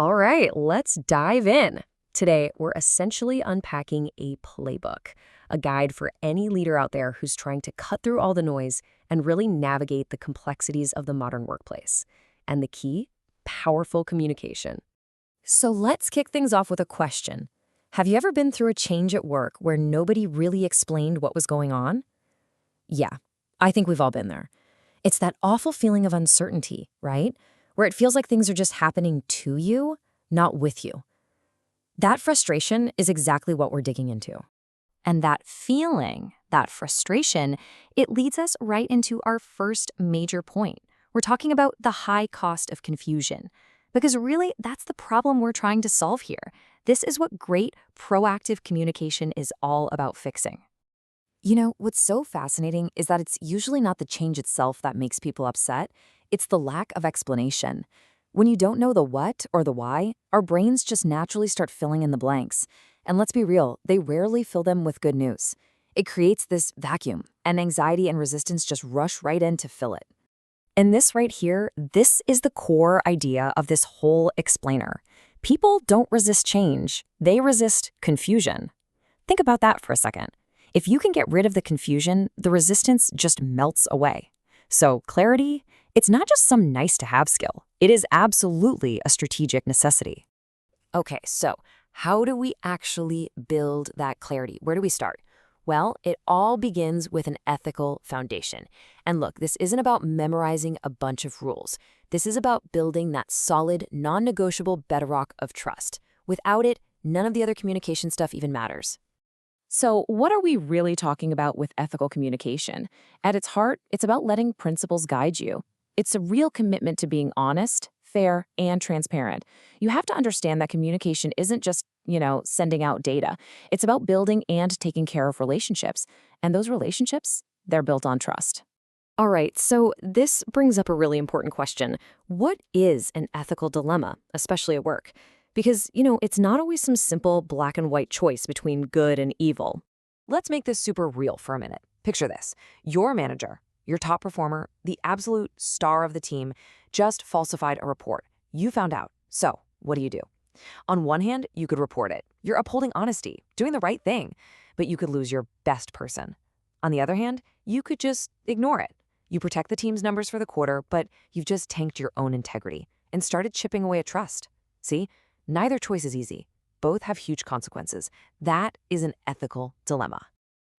All right, let's dive in. Today, we're essentially unpacking a playbook, a guide for any leader out there who's trying to cut through all the noise and really navigate the complexities of the modern workplace. And the key? Powerful communication. So let's kick things off with a question. Have you ever been through a change at work where nobody really explained what was going on? Yeah, I think we've all been there. It's that awful feeling of uncertainty, right? Where it feels like things are just happening to you, not with you. That frustration is exactly what we're digging into. And that feeling, that frustration, it leads us right into our first major point. We're talking about the high cost of confusion. Because really, that's the problem we're trying to solve here. This is what great, proactive communication is all about fixing. You know, what's so fascinating is that it's usually not the change itself that makes people upset. It's the lack of explanation. When you don't know the what or the why, our brains just naturally start filling in the blanks. And let's be real, they rarely fill them with good news. It creates this vacuum, and anxiety and resistance just rush right in to fill it. And this right here, this is the core idea of this whole explainer. People don't resist change, they resist confusion. Think about that for a second. If you can get rid of the confusion, the resistance just melts away. So clarity, it's not just some nice-to-have skill. It is absolutely a strategic necessity. Okay, so how do we actually build that clarity? Where do we start? Well, it all begins with an ethical foundation. And look, this isn't about memorizing a bunch of rules. This is about building that solid, non-negotiable bedrock of trust. Without it, none of the other communication stuff even matters. So what are we really talking about with ethical communication? At its heart, it's about letting principles guide you. It's a real commitment to being honest, fair, and transparent. You have to understand that communication isn't just, sending out data. It's about building and taking care of relationships. And those relationships, they're built on trust. All right, so this brings up a really important question. What is an ethical dilemma, especially at work? Because, it's not always some simple black and white choice between good and evil. Let's make this super real for a minute. Picture this. Your manager, your top performer, the absolute star of the team, just falsified a report. You found out. So, what do? On one hand, you could report it. You're upholding honesty, doing the right thing, but you could lose your best person. On the other hand, you could just ignore it. You protect the team's numbers for the quarter, but you've just tanked your own integrity and started chipping away at trust. See? Neither choice is easy. Both have huge consequences. That is an ethical dilemma.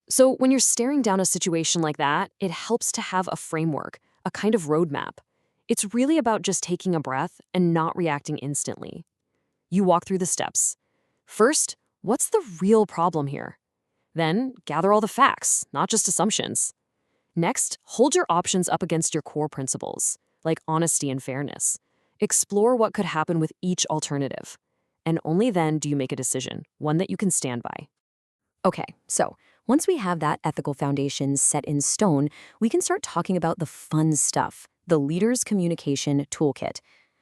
So when you're staring down a situation like that, it helps to have a framework, a kind of roadmap. It's really about just taking a breath and not reacting instantly. You walk through the steps. First, what's the real problem here? Then, gather all the facts, not just assumptions. Next, hold your options up against your core principles, like honesty and fairness. Explore what could happen with each alternative. And only then do you make a decision, one that you can stand by. Okay, so once we have that ethical foundation set in stone, we can start talking about the fun stuff, the leader's communication toolkit.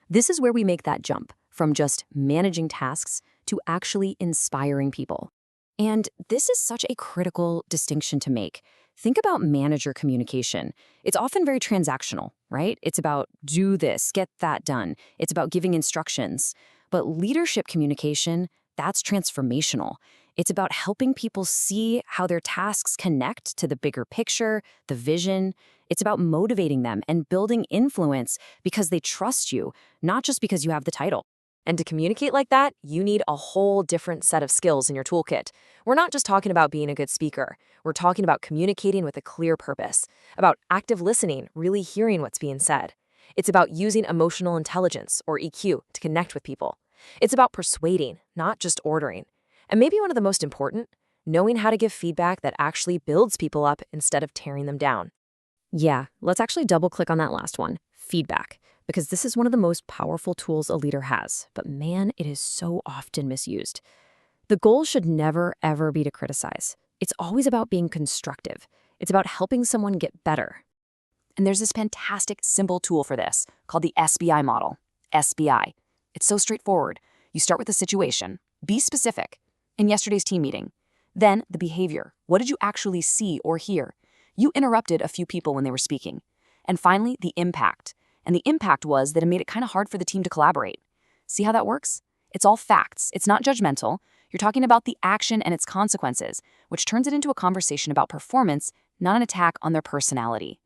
This is where we make that jump from just managing tasks to actually inspiring people. And this is such a critical distinction to make. Think about manager communication. It's often very transactional, right? It's about do this, get that done. It's about giving instructions. But leadership communication, that's transformational. It's about helping people see how their tasks connect to the bigger picture, the vision. It's about motivating them and building influence because they trust you, not just because you have the title. And to communicate like that, you need a whole different set of skills in your toolkit. We're not just talking about being a good speaker. We're talking about communicating with a clear purpose, about active listening, really hearing what's being said. It's about using emotional intelligence, or EQ, to connect with people. It's about persuading, not just ordering. And maybe one of the most important, knowing how to give feedback that actually builds people up instead of tearing them down. Yeah, let's actually double-click on that last one, feedback, because this is one of the most powerful tools a leader has, but man, it is so often misused. The goal should never, ever be to criticize. It's always about being constructive. It's about helping someone get better. And there's this fantastic, simple tool for this called the SBI model. SBI. It's so straightforward. You start with the situation. Be specific. In yesterday's team meeting. Then the behavior. What did you actually see or hear? You interrupted a few people when they were speaking. And finally, the impact. And the impact was that it made it kind of hard for the team to collaborate. See how that works? It's all facts. It's not judgmental. You're talking about the action and its consequences, which turns it into a conversation about performance, not an attack on their personality.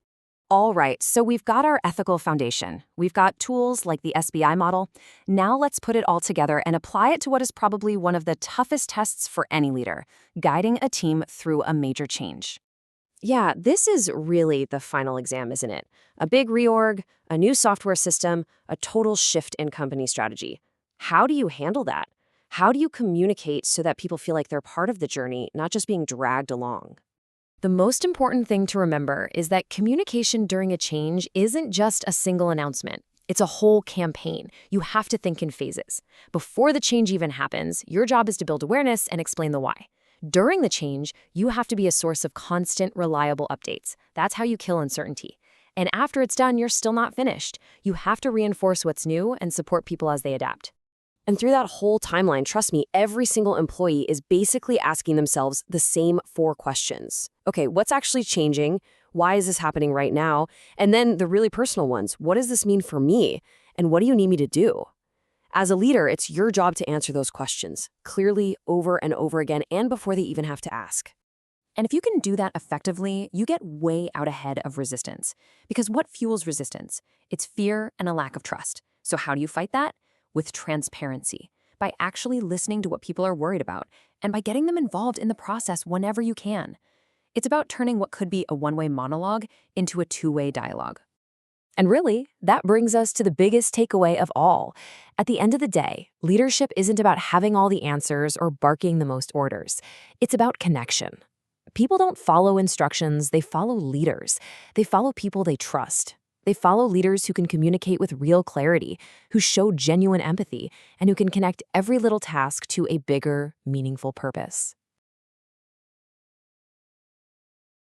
All right, so we've got our ethical foundation. We've got tools like the SBI model. Now let's put it all together and apply it to what is probably one of the toughest tests for any leader, guiding a team through a major change. Yeah, this is really the final exam, isn't it? A big reorg, a new software system, a total shift in company strategy. How do you handle that? How do you communicate so that people feel like they're part of the journey, not just being dragged along? The most important thing to remember is that communication during a change isn't just a single announcement. It's a whole campaign. You have to think in phases. Before the change even happens, your job is to build awareness and explain the why. During the change, you have to be a source of constant, reliable updates. That's how you kill uncertainty. And after it's done, you're still not finished. You have to reinforce what's new and support people as they adapt. And through that whole timeline, trust me, every single employee is basically asking themselves the same 4 questions. Okay, what's actually changing? Why is this happening right now? And then the really personal ones. What does this mean for me? And what do you need me to do? As a leader, it's your job to answer those questions clearly, over and over again, and before they even have to ask. And if you can do that effectively, you get way out ahead of resistance. Because what fuels resistance? It's fear and a lack of trust. So how do you fight that? With transparency, by actually listening to what people are worried about, and by getting them involved in the process whenever you can. It's about turning what could be a one-way monologue into a two-way dialogue. And really, that brings us to the biggest takeaway of all. At the end of the day, leadership isn't about having all the answers or barking the most orders. It's about connection. People don't follow instructions, they follow leaders. They follow people they trust. They follow leaders who can communicate with real clarity, who show genuine empathy, and who can connect every little task to a bigger, meaningful purpose.